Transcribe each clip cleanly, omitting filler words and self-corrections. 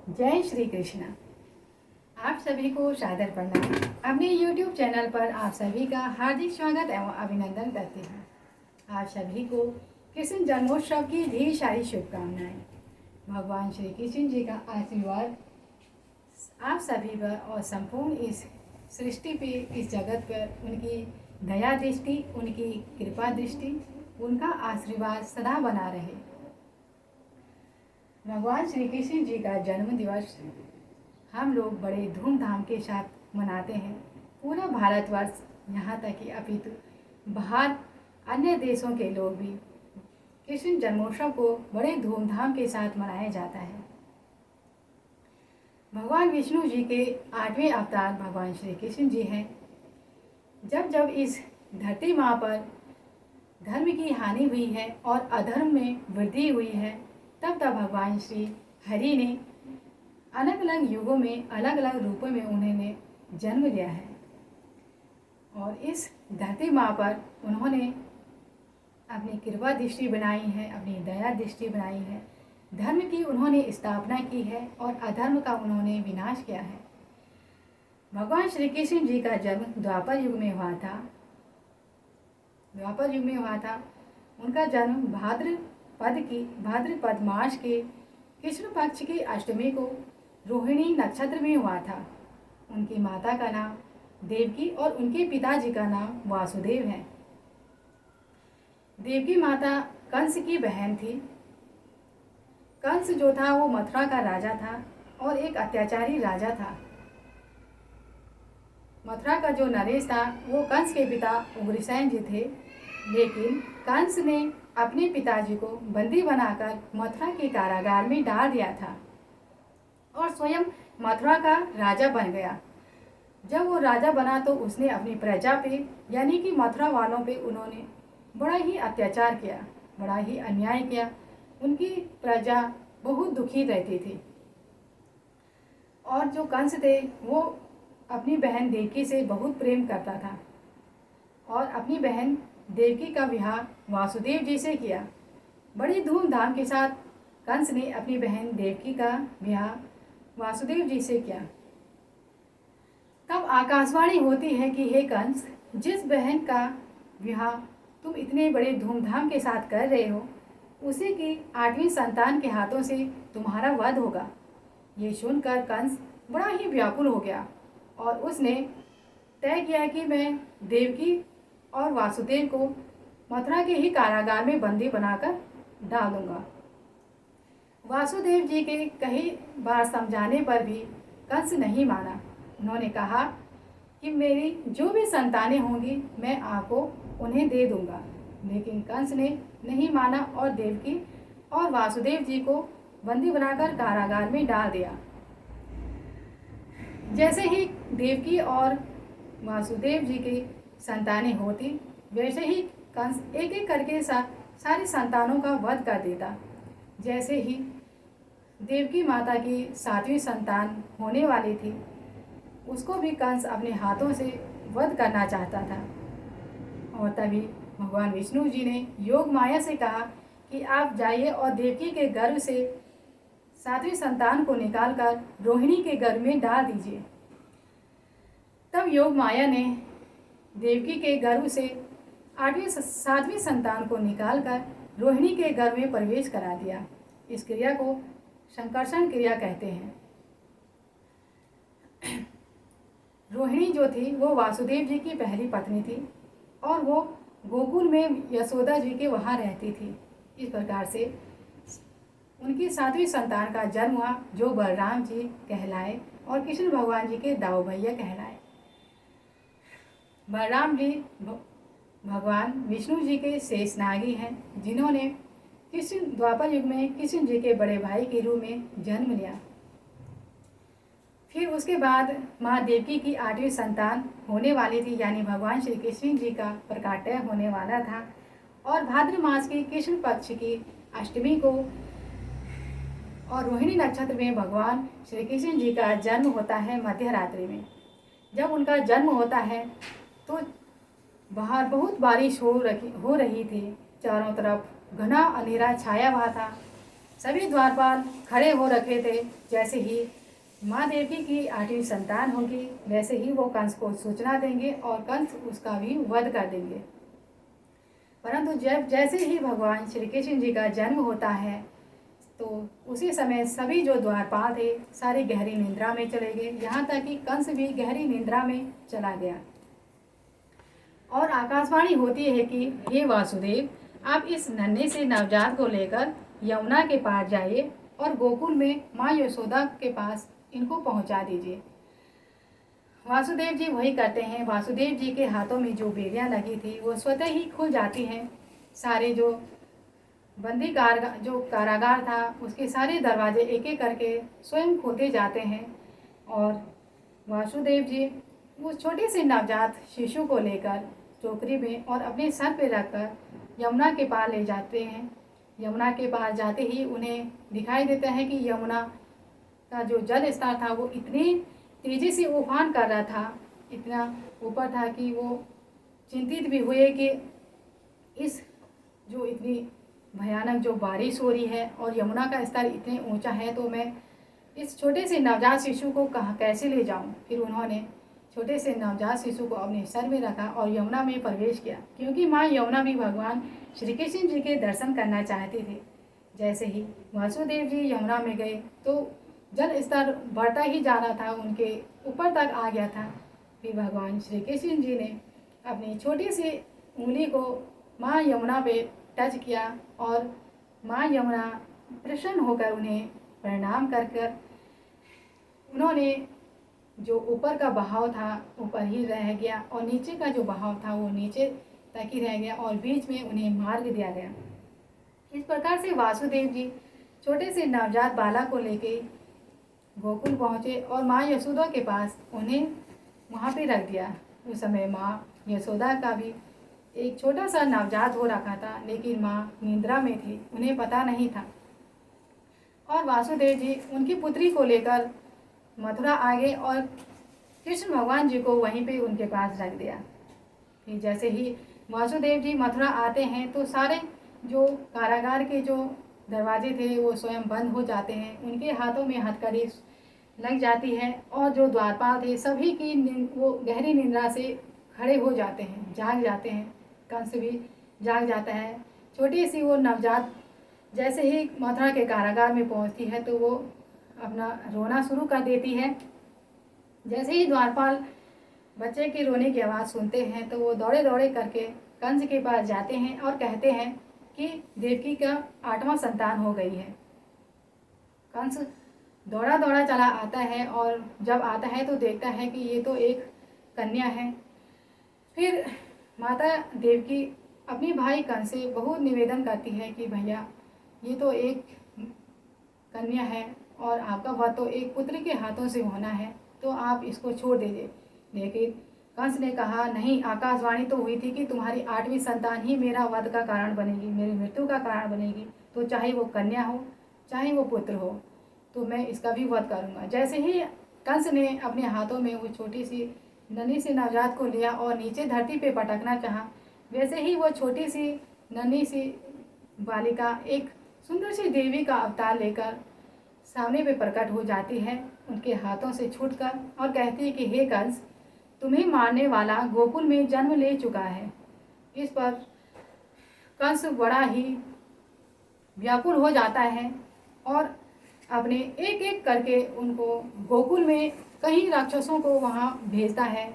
जय श्री कृष्ण। आप सभी को सादर प्रणाम। अपने YouTube चैनल पर आप सभी का हार्दिक स्वागत एवं अभिनंदन करते हैं। आप सभी को कृष्ण जन्मोत्सव की ढेर सारी शुभकामनाएं। भगवान श्री कृष्ण जी का आशीर्वाद आप सभी पर और संपूर्ण इस सृष्टि पे, इस जगत पर उनकी दया दृष्टि, उनकी कृपा दृष्टि, उनका आशीर्वाद सदा बना रहे। भगवान श्री कृष्ण जी का जन्म दिवस हम लोग बड़े धूमधाम के साथ मनाते हैं। पूरा भारतवर्ष, यहाँ तक कि अपितु बाहर अन्य देशों के लोग भी कृष्ण जन्मोत्सव को बड़े धूमधाम के साथ मनाया जाता है। भगवान विष्णु जी के 8वें अवतार भगवान श्री कृष्ण जी हैं। जब जब इस धरती माँ पर धर्म की हानि हुई है और अधर्म में वृद्धि हुई है, तब तब भगवान श्री हरि ने अलग अलग युगों में, अलग अलग रूपों में उन्होंने जन्म लिया है और इस धरती माँ पर उन्होंने अपनी कृपा दृष्टि बनाई है, अपनी दया दृष्टि बनाई है। धर्म की उन्होंने स्थापना की है और अधर्म का उन्होंने विनाश किया है। भगवान श्री कृष्ण जी का जन्म द्वापर युग में हुआ था। उनका जन्म भाद्रपद मास के कृष्ण पक्ष की अष्टमी को रोहिणी नक्षत्र में हुआ था। उनकी माता का नाम देवकी और उनके पिताजी का नाम वासुदेव है। देवकी माता कंस की बहन थी। कंस जो था वो मथुरा का राजा था और एक अत्याचारी राजा था। मथुरा का जो नरेश था वो कंस के पिता उग्रसेन जी थे, लेकिन कंस ने अपने पिताजी को बंदी बनाकर मथुरा के कारागार में डाल दिया था और स्वयं मथुरा का राजा बन गया। जब वो राजा बना तो उसने अपनी प्रजा पे, यानी कि मथुरा वालों पे उन्होंने बड़ा ही अत्याचार किया, बड़ा ही अन्याय किया। उनकी प्रजा बहुत दुखी रहती थी और जो कंस थे वो अपनी बहन देवकी से बहुत प्रेम करता था और अपनी बहन देवकी का विवाह वासुदेव जी से किया। बड़ी धूमधाम के साथ कंस ने अपनी बहन देवकी का विवाह वासुदेव जी से किया। तब आकाशवाणी होती है कि हे कंस, जिस बहन का विवाह तुम इतने बड़े धूमधाम के साथ कर रहे हो, उसी की 8वीं संतान के हाथों से तुम्हारा वध होगा। ये सुनकर कंस बड़ा ही व्याकुल हो गया और उसने तय किया कि मैं देवकी और वासुदेव को मथुरा के ही कारागार में बंदी बनाकर डाल दूंगा। वासुदेव जी के कई बार समझाने पर भी कंस नहीं माना। उन्होंने कहा कि मेरी जो भी संतानें होंगी मैं आपको उन्हें दे दूंगा, लेकिन कंस ने नहीं माना और देवकी और वासुदेव जी को बंदी बनाकर कारागार में डाल दिया। जैसे ही देवकी और वासुदेव जी की संतानें होती, वैसे ही कंस एक एक करके सारी संतानों का वध कर देता। जैसे ही देवकी माता की 7वीं संतान होने वाली थी, उसको भी कंस अपने हाथों से वध करना चाहता था और तभी भगवान विष्णु जी ने योग माया से कहा कि आप जाइए और देवकी के गर्भ से 7वीं संतान को निकालकर रोहिणी के गर्भ में डाल दीजिए। तब योग माया ने देवकी के गर्भ से 7वीं संतान को निकालकर रोहिणी के गर्भ में प्रवेश करा दिया। इस क्रिया को संकर्षण क्रिया कहते हैं। रोहिणी जो थी वो वासुदेव जी की पहली पत्नी थी और वो गोकुल में यशोदा जी के वहाँ रहती थी। इस प्रकार से उनकी 7वीं संतान का जन्म हुआ, जो बलराम जी कहलाए और कृष्ण भगवान जी के दाऊ भैया कहलाए। बलराम जी भगवान विष्णु जी के शेषनागी हैं, जिन्होंने कृष्ण द्वापर युग में कृष्ण जी के बड़े भाई के रूप में जन्म लिया। फिर उसके बाद माँ देवकी की 8वीं संतान होने वाली थी, यानी भगवान श्री कृष्ण जी का प्रकाट्य होने वाला था और भाद्र मास की कृष्ण पक्ष की अष्टमी को और रोहिणी नक्षत्र में भगवान श्री कृष्ण जी का जन्म होता है मध्य रात्रि में। जब उनका जन्म होता है तो बाहर बहुत बारिश हो रही थी। चारों तरफ घना अंधेरा छाया हुआ था सभी द्वारपाल खड़े हो रखे थे। जैसे ही माँ देवकी की 8वीं संतान होगी वैसे ही वो कंस को सूचना देंगे और कंस उसका भी वध कर देंगे। परंतु जब जैसे ही भगवान श्री कृष्ण जी का जन्म होता है तो उसी समय सभी जो द्वारपाल थे सारे गहरी निद्रा में चले गए, यहाँ तक कि कंस भी गहरी निद्रा में चला गया। और आकाशवाणी होती है कि हे वासुदेव, आप इस नन्हे से नवजात को लेकर यमुना के पार जाइए और गोकुल में माँ यशोदा के पास इनको पहुँचा दीजिए। वासुदेव जी वही करते हैं। वासुदेव जी के हाथों में जो बेड़ियाँ लगी थी वो स्वतः ही खुल जाती हैं। सारे जो बंदी जो कारागार था उसके सारे दरवाजे एक एक करके स्वयं खोलते जाते हैं और वासुदेव जी उस छोटे से नवजात शिशु को लेकर टोकरी में और अपने सर पे रखकर यमुना के पार ले जाते हैं। यमुना के पार जाते ही उन्हें दिखाई देता है कि यमुना का जो जल स्तर था वो इतनी तेज़ी से उफान कर रहा था, इतना ऊपर था कि वो चिंतित भी हुए कि इस जो इतनी भयानक जो बारिश हो रही है और यमुना का स्तर इतने ऊंचा है तो मैं इस छोटे से नवजात शिशु को कहाँ कैसे ले जाऊं। फिर उन्होंने छोटे से नवजात शिशु को अपने सर में रखा और यमुना में प्रवेश किया, क्योंकि माँ यमुना भी भगवान श्री कृष्ण जी के दर्शन करना चाहते थे। जैसे ही वासुदेव जी यमुना में गए तो जल स्तर बढ़ता ही जा रहा था, उनके ऊपर तक आ गया था। फिर भगवान श्री कृष्ण जी ने अपनी छोटी सी उंगली को माँ यमुना पे टच किया और माँ यमुना प्रसन्न होकर उन्हें प्रणाम कर कर उन्होंने जो ऊपर का बहाव था ऊपर ही रह गया और नीचे का जो बहाव था वो नीचे तक ही रह गया और बीच में उन्हें मार्ग दिया गया। इस प्रकार से वासुदेव जी छोटे से नवजात बालक को लेके गोकुल पहुँचे और माँ यशोदा के पास उन्हें वहाँ पे रख दिया। उस समय माँ यशोदा का भी एक छोटा सा नवजात हो रखा था, लेकिन माँ निद्रा में थी, उन्हें पता नहीं था। और वासुदेव जी उनकी पुत्री को लेकर मथुरा आ गए और कृष्ण भगवान जी को वहीं पे उनके पास रख दिया। फिर जैसे ही वासुदेव जी मथुरा आते हैं तो सारे जो कारागार के जो दरवाजे थे वो स्वयं बंद हो जाते हैं, उनके हाथों में हथकड़ी लग जाती है और जो द्वारपाल थे सभी की वो गहरी निद्रा से खड़े हो जाते हैं, जाग जाते हैं। कंस भी जाग जाता है। छोटी सी वो नवजात जैसे ही मथुरा के कारागार में पहुंचती है तो वो अपना रोना शुरू कर देती है। जैसे ही द्वारपाल बच्चे के रोने की आवाज़ सुनते हैं तो वो दौड़े दौड़े करके कंस के पास जाते हैं और कहते हैं कि देवकी का 8वां संतान हो गई है। कंस दौड़ा दौड़ा चला आता है और जब आता है तो देखता है कि ये तो एक कन्या है। फिर माता देवकी अपने भाई कंस से बहुत निवेदन करती है कि भैया ये तो एक कन्या है और आपका वध तो एक पुत्र के हाथों से होना है, तो आप इसको छोड़ दीजिए। लेकिन कंस ने कहा नहीं, आकाशवाणी तो हुई थी कि तुम्हारी 8वीं संतान ही मेरा वध का कारण बनेगी, मेरी मृत्यु का कारण बनेगी, तो चाहे वो कन्या हो चाहे वो पुत्र हो तो मैं इसका भी वध करूँगा। जैसे ही कंस ने अपने हाथों में वो छोटी सी नन्ही सी नवजात को लिया और नीचे धरती पे पटकना चाहा, वैसे ही वो छोटी सी नन्ही सी बालिका एक सुंदर सी देवी का अवतार लेकर सामने पे प्रकट हो जाती है, उनके हाथों से छूटकर, और कहती है कि हे कंस, तुम्हें मारने वाला गोकुल में जन्म ले चुका है। इस पर कंस बड़ा ही व्याकुल हो जाता है और अपने एक एक करके उनको गोकुल में कई राक्षसों को वहाँ भेजता है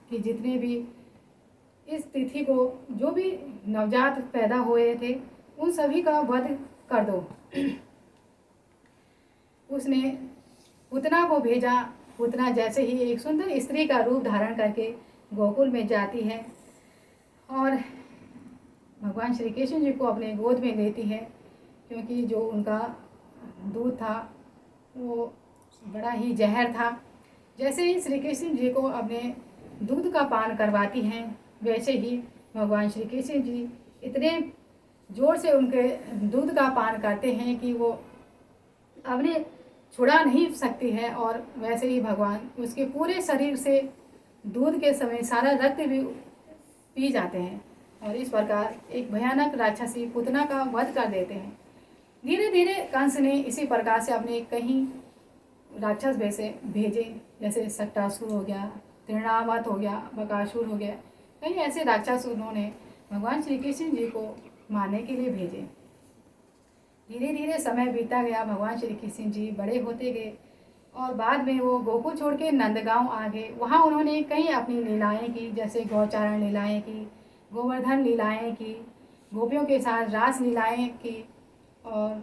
कि जितने भी इस तिथि को जो भी नवजात पैदा हुए थे उन सभी का वध कर दो। उसने पूतना को भेजा। पूतना जैसे ही एक सुंदर स्त्री का रूप धारण करके गोकुल में जाती है और भगवान श्री कृष्ण जी को अपने गोद में लेती है, क्योंकि जो उनका दूध था वो बड़ा ही जहर था। जैसे ही श्री कृष्ण जी को अपने दूध का पान करवाती हैं, वैसे ही भगवान श्री कृष्ण जी इतने जोर से उनके दूध का पान करते हैं कि वो अपने छुड़ा नहीं सकती है, और वैसे ही भगवान उसके पूरे शरीर से दूध के समय सारा रक्त भी पी जाते हैं और इस प्रकार एक भयानक राक्षसी पूतना का वध कर देते हैं। धीरे धीरे कंस ने इसी प्रकार से अपने कहीं राक्षस भेजे, जैसे सट्टासुर हो गया, तृणावत हो गया, बकासुर हो गया। कई ऐसे राक्षस उन्होंने भगवान श्री कृष्ण जी को मारने के लिए भेजे। धीरे धीरे समय बीता गया, भगवान श्री कृष्ण जी बड़े होते गए और बाद में वो गोकुल छोड़ के नंदगांव आ गए। वहाँ उन्होंने कई अपनी लीलाएं की, जैसे गौचारण लीलाएं की, गोवर्धन लीलाएं की, गोपियों के साथ रास लीलाएं की। और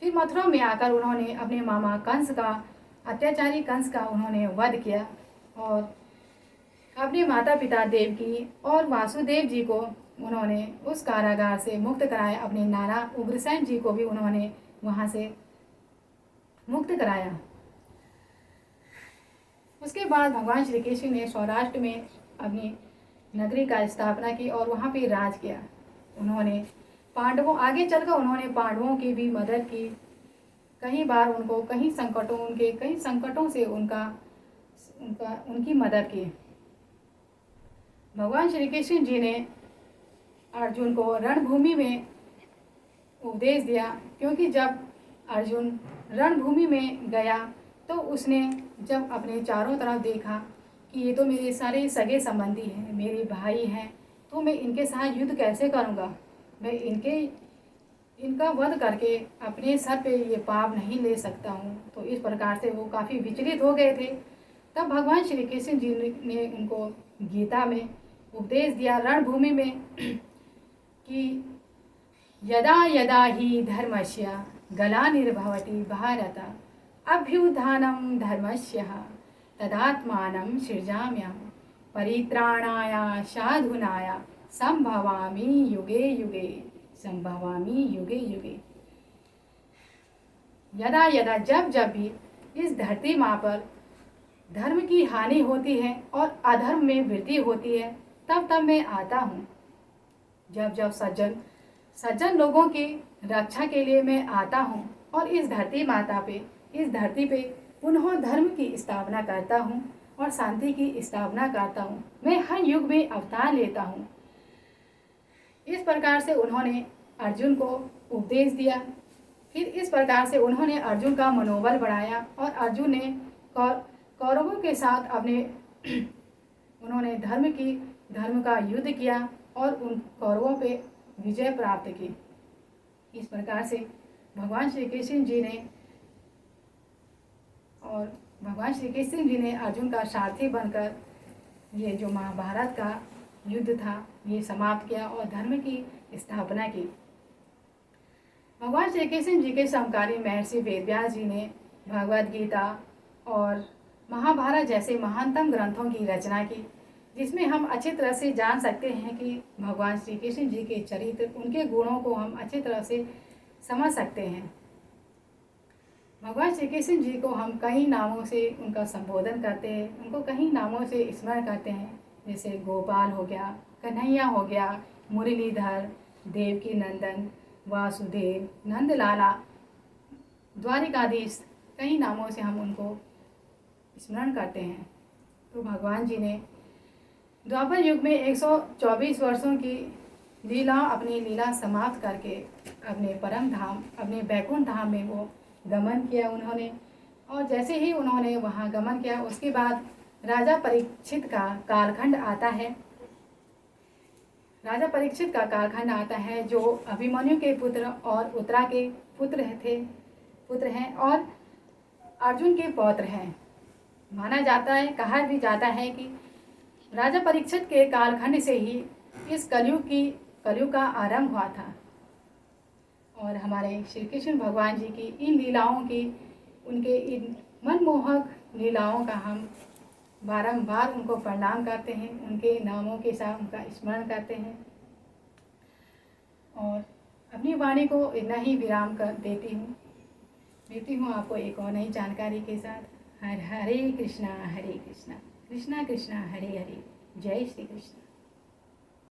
फिर मथुरा में आकर उन्होंने अपने मामा कंस का, अत्याचारी कंस का उन्होंने वध किया और अपने माता पिता देवकी और वासुदेव जी को उन्होंने उस कारागार से मुक्त कराया। अपने नाना उग्रसेन जी को भी उन्होंने वहाँ से मुक्त कराया। उसके बाद भगवान श्री कृष्ण ने सौराष्ट्र में अपनी नगरी का स्थापना की और वहाँ पे राज किया। उन्होंने पांडवों, आगे चलकर उन्होंने पांडवों की भी मदद की। कई बार उनको कई संकटों से उनकी मदद की। भगवान श्री कृष्ण जी ने अर्जुन को रणभूमि में उपदेश दिया, क्योंकि जब अर्जुन रणभूमि में गया तो उसने जब अपने चारों तरफ देखा कि ये तो मेरे सारे सगे संबंधी हैं, मेरे भाई हैं, तो मैं इनके साथ युद्ध कैसे करूँगा? मैं इनका वध करके अपने सर पे ये पाप नहीं ले सकता हूँ। तो इस प्रकार से वो काफ़ी विचलित हो गए थे। तब भगवान श्री कृष्ण जी ने उनको गीता में उपदेश दिया रणभूमि में कि यदा यदा ही धर्मस्य ग्लानिर्भवति भारत अभ्युत्थानं धर्मस्य तदात्मानं सृजाम्यहं परित्राणाय साधूनाय संभवामि युगे युगे। यदा यदा, जब जब भी इस धरती माँ पर धर्म की हानि होती है और अधर्म में वृद्धि होती है, तब तब मैं आता हूँ। जब जब सज्जन लोगों की रक्षा के लिए मैं आता हूँ और इस धरती पे पुनः धर्म की स्थापना करता हूँ और शांति की स्थापना करता हूँ। मैं हर युग में अवतार लेता हूँ। इस प्रकार से उन्होंने अर्जुन को उपदेश दिया। फिर इस प्रकार से उन्होंने अर्जुन का मनोबल बढ़ाया और अर्जुन ने कौरवों के साथ उन्होंने धर्म का युद्ध किया और उन कौरवों पे विजय प्राप्त की। इस प्रकार से भगवान श्री कृष्ण जी ने अर्जुन का सारथी बनकर ये जो महाभारत का युद्ध था ये समाप्त किया और धर्म की स्थापना की। भगवान श्री कृष्ण जी के समकालीन महर्षि वेदव्यास जी ने भगवद गीता और महाभारत जैसे महानतम ग्रंथों की रचना की, जिसमें हम अच्छी तरह से जान सकते हैं कि भगवान श्री कृष्ण जी के चरित्र, उनके गुणों को हम अच्छी तरह से समझ सकते हैं। भगवान श्री कृष्ण जी को हम कई नामों से उनका संबोधन करते हैं, उनको कई नामों से स्मरण करते हैं, जैसे गोपाल हो गया, कन्हैया हो गया, मुरलीधर, देवकी नंदन, वासुदेव, नंदलाला, द्वारिकाधीश, कई नामों से हम उनको स्मरण करते हैं। तो भगवान जी ने द्वापर युग में 124 वर्षों की अपनी लीला समाप्त करके अपने परम धाम, अपने बैकुंठ धाम में वो गमन किया उन्होंने। और जैसे ही उन्होंने वहाँ गमन किया, उसके बाद राजा परीक्षित का कालखंड आता है। राजा परीक्षित का कालखंड आता है, जो अभिमन्यु के पुत्र और उत्तरा के पुत्र हैं और अर्जुन के पौत्र हैं। माना जाता है, कहा भी जाता है कि राजा परीक्षित के कालखंड से ही इस कलयुग का आरंभ हुआ था। और हमारे श्री कृष्ण भगवान जी की इन लीलाओं की, उनके इन मनमोहक लीलाओं का हम बारंबार उनको प्रणाम करते हैं, उनके नामों के साथ उनका स्मरण करते हैं। और अपनी वाणी को इतना ही विराम कर देती हूँ आपको एक और नई जानकारी के साथ। हरे कृष्णा कृष्णा कृष्णा हरे हरे, जय श्री कृष्ण।